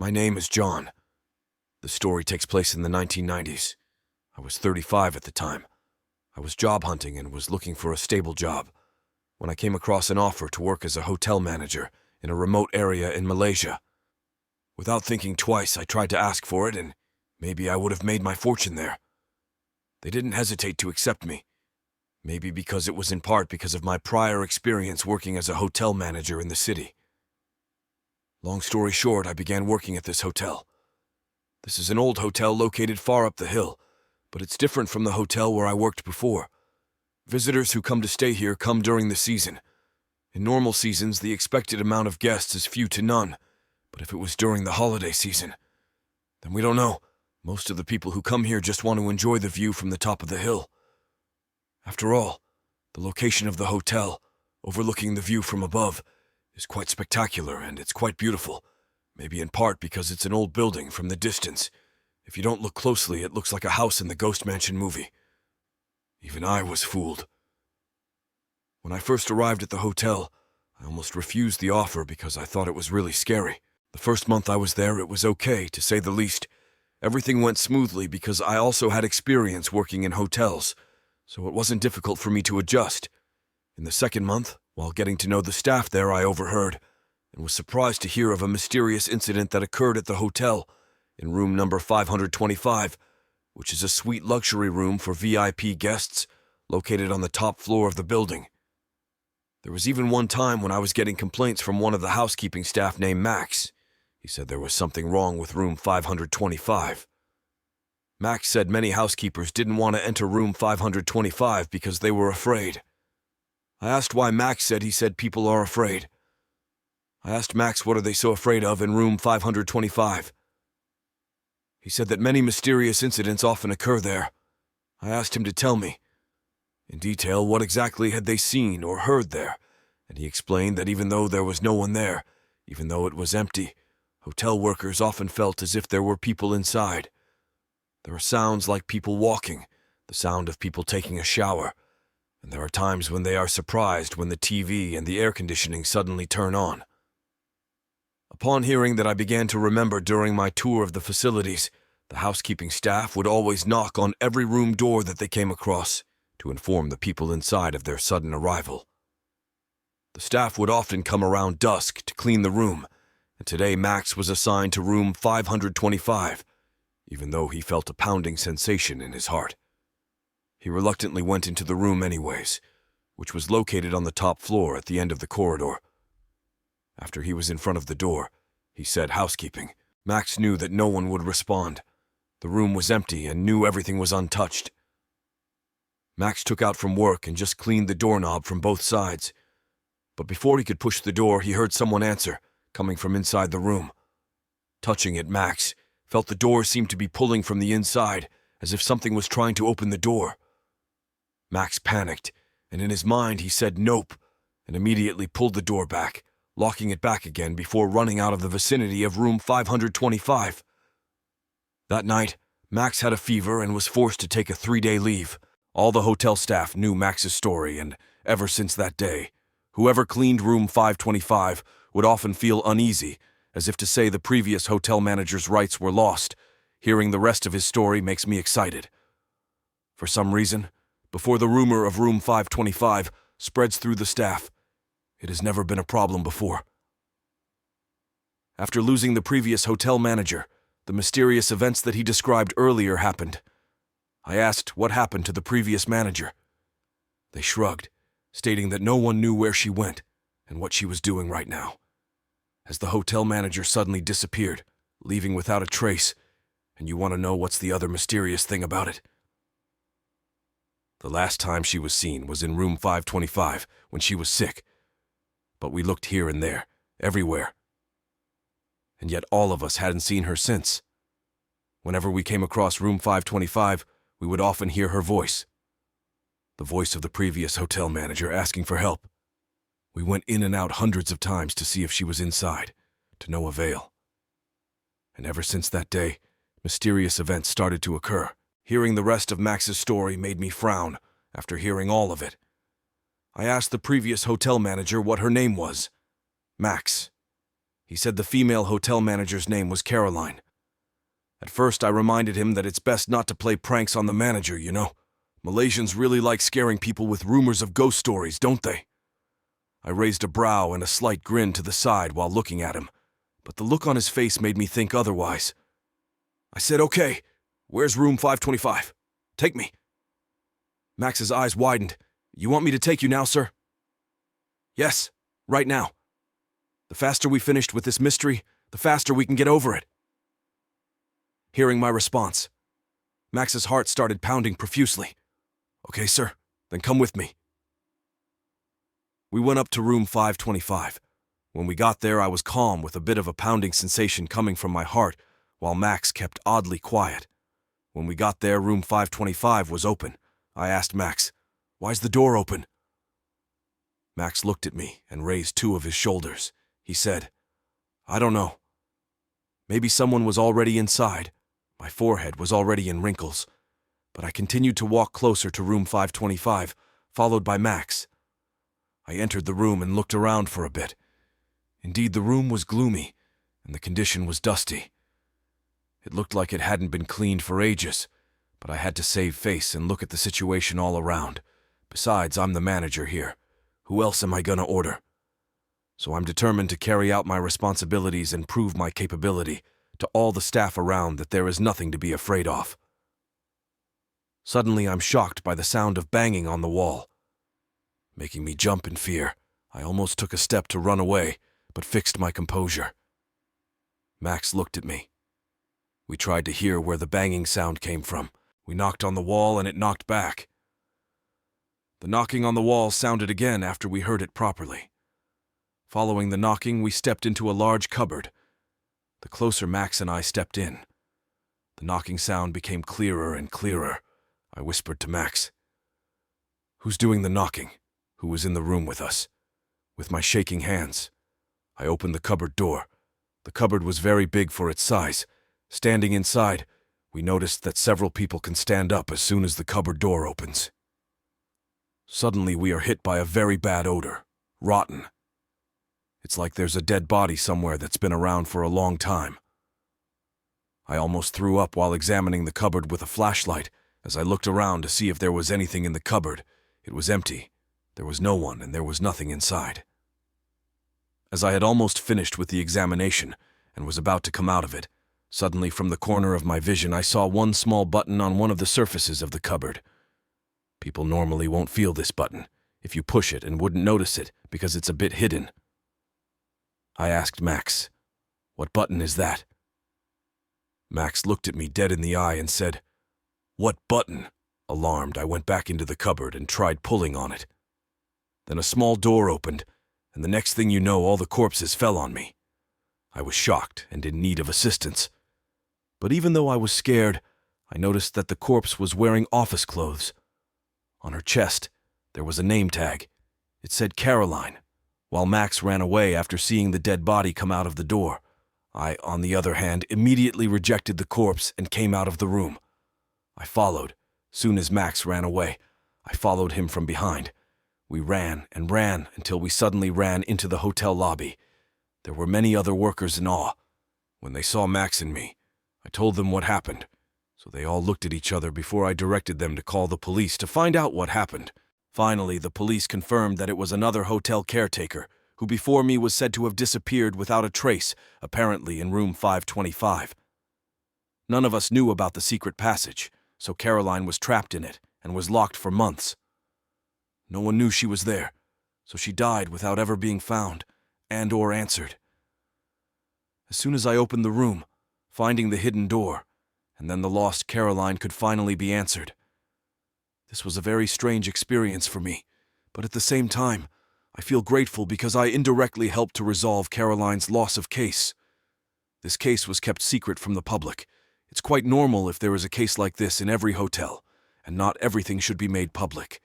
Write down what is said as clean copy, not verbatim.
My name is John. The story takes place in the 1990s. I was 35 at the time. I was job hunting and was looking for a stable job when I came across an offer to work as a hotel manager in a remote area in Malaysia. Without thinking twice, I tried to ask for it, and maybe I would have made my fortune there. They didn't hesitate to accept me. Maybe because it was in part because of my prior experience working as a hotel manager in the city. Long story short, I began working at this hotel. This is an old hotel located far up the hill, but it's different from the hotel where I worked before. Visitors who come to stay here come during the season. In normal seasons, the expected amount of guests is few to none, but if it was during the holiday season, then we don't know. Most of the people who come here just want to enjoy the view from the top of the hill. After all, the location of the hotel, overlooking the view from above, is quite spectacular and it's quite beautiful, maybe in part because it's an old building from the distance. If you don't look closely, it looks like a house in the Ghost Mansion movie. Even I was fooled. When I first arrived at the hotel, I almost refused the offer because I thought it was really scary. The first month I was there, it was okay, to say the least. Everything went smoothly because I also had experience working in hotels, so it wasn't difficult for me to adjust. In the second month, while getting to know the staff there, I overheard and was surprised to hear of a mysterious incident that occurred at the hotel in room number 525, which is a suite luxury room for VIP guests located on the top floor of the building. There was even one time when I was getting complaints from one of the housekeeping staff named Max. He said there was something wrong with room 525. Max said many housekeepers didn't want to enter room 525 because they were afraid. I asked why Max said he said people are afraid. I asked Max what are they so afraid of in room 525. He said that many mysterious incidents often occur there. I asked him to tell me, in detail, what exactly had they seen or heard there, and he explained that even though there was no one there, even though it was empty, hotel workers often felt as if there were people inside. There are sounds like people walking, the sound of people taking a shower, and there are times when they are surprised when the TV and the air conditioning suddenly turn on. Upon hearing that, I began to remember during my tour of the facilities, the housekeeping staff would always knock on every room door that they came across to inform the people inside of their sudden arrival. The staff would often come around dusk to clean the room, and today Max was assigned to room 525, even though he felt a pounding sensation in his heart. He reluctantly went into the room anyways, which was located on the top floor at the end of the corridor. After he was in front of the door, he said housekeeping. Max knew that no one would respond. The room was empty and knew everything was untouched. Max took out from work and just cleaned the doorknob from both sides. But before he could push the door, he heard someone answer, coming from inside the room. Touching it, Max felt the door seemed to be pulling from the inside, as if something was trying to open the door. Max panicked, and in his mind he said nope, and immediately pulled the door back, locking it back again before running out of the vicinity of room 525. That night, Max had a fever and was forced to take a 3-day leave. All the hotel staff knew Max's story, and ever since that day, whoever cleaned room 525 would often feel uneasy, as if to say the previous hotel manager's rights were lost. Hearing the rest of his story makes me excited. For some reason, before the rumor of room 525 spreads through the staff, it has never been a problem before. After losing the previous hotel manager, the mysterious events that he described earlier happened. I asked what happened to the previous manager. They shrugged, stating that no one knew where she went and what she was doing right now, as the hotel manager suddenly disappeared, leaving without a trace. And you want to know what's the other mysterious thing about it? The last time she was seen was in room 525 when she was sick. But we looked here and there, everywhere. And yet all of us hadn't seen her since. Whenever we came across room 525, we would often hear her voice. The voice of the previous hotel manager asking for help. We went in and out hundreds of times to see if she was inside, to no avail. And ever since that day, mysterious events started to occur. Hearing the rest of Max's story made me frown after hearing all of it. I asked the previous hotel manager what her name was. Max. He said the female hotel manager's name was Caroline. At first, I reminded him that it's best not to play pranks on the manager, you know. Malaysians really like scaring people with rumors of ghost stories, don't they? I raised a brow and a slight grin to the side while looking at him, but the look on his face made me think otherwise. I said, "Okay, where's room 525? Take me." Max's eyes widened. "You want me to take you now, sir?" "Yes, right now. The faster we finished with this mystery, the faster we can get over it." Hearing my response, Max's heart started pounding profusely. "Okay, sir, then come with me." We went up to room 525. When we got there, I was calm with a bit of a pounding sensation coming from my heart, while Max kept oddly quiet. When we got there, room 525 was open. I asked Max, "Why's the door open?" Max looked at me and raised two of his shoulders. He said, "I don't know. Maybe someone was already inside." My forehead was already in wrinkles, but I continued to walk closer to room 525, followed by Max. I entered the room and looked around for a bit. Indeed, the room was gloomy, and the condition was dusty. It looked like it hadn't been cleaned for ages, but I had to save face and look at the situation all around. Besides, I'm the manager here. Who else am I gonna order? So I'm determined to carry out my responsibilities and prove my capability to all the staff around that there is nothing to be afraid of. Suddenly, I'm shocked by the sound of banging on the wall. Making me jump in fear, I almost took a step to run away, but fixed my composure. Max looked at me. We tried to hear where the banging sound came from. We knocked on the wall and it knocked back. The knocking on the wall sounded again after we heard it properly. Following the knocking, we stepped into a large cupboard. The closer Max and I stepped in, the knocking sound became clearer and clearer. I whispered to Max, "Who's doing the knocking? Who was in the room with us?" With my shaking hands, I opened the cupboard door. The cupboard was very big for its size. Standing inside, we noticed that several people can stand up as soon as the cupboard door opens. Suddenly, we are hit by a very bad odor. Rotten. It's like there's a dead body somewhere that's been around for a long time. I almost threw up while examining the cupboard with a flashlight. As I looked around to see if there was anything in the cupboard, it was empty. There was no one and there was nothing inside. As I had almost finished with the examination and was about to come out of it, suddenly from the corner of my vision I saw one small button on one of the surfaces of the cupboard. People normally won't feel this button if you push it and wouldn't notice it because it's a bit hidden. I asked Max, "What button is that?" Max looked at me dead in the eye and said, "What button?" Alarmed, I went back into the cupboard and tried pulling on it. Then a small door opened, and the next thing you know, all the corpses fell on me. I was shocked and in need of assistance. But even though I was scared, I noticed that the corpse was wearing office clothes. On her chest, there was a name tag. It said Caroline. While Max ran away after seeing the dead body come out of the door, I, on the other hand, immediately rejected the corpse and came out of the room. I followed. Soon as Max ran away, I followed him from behind. We ran and ran until we suddenly ran into the hotel lobby. There were many other workers in awe. When they saw Max and me, I told them what happened, so they all looked at each other before I directed them to call the police to find out what happened. Finally, the police confirmed that it was another hotel caretaker, who before me was said to have disappeared without a trace, apparently in room 525. None of us knew about the secret passage, so Caroline was trapped in it and was locked for months. No one knew she was there, so she died without ever being found and/or answered. As soon as I opened the room, finding the hidden door, and then the lost Caroline could finally be answered. This was a very strange experience for me, but at the same time, I feel grateful because I indirectly helped to resolve Caroline's loss of case. This case was kept secret from the public. It's quite normal if there is a case like this in every hotel, and not everything should be made public.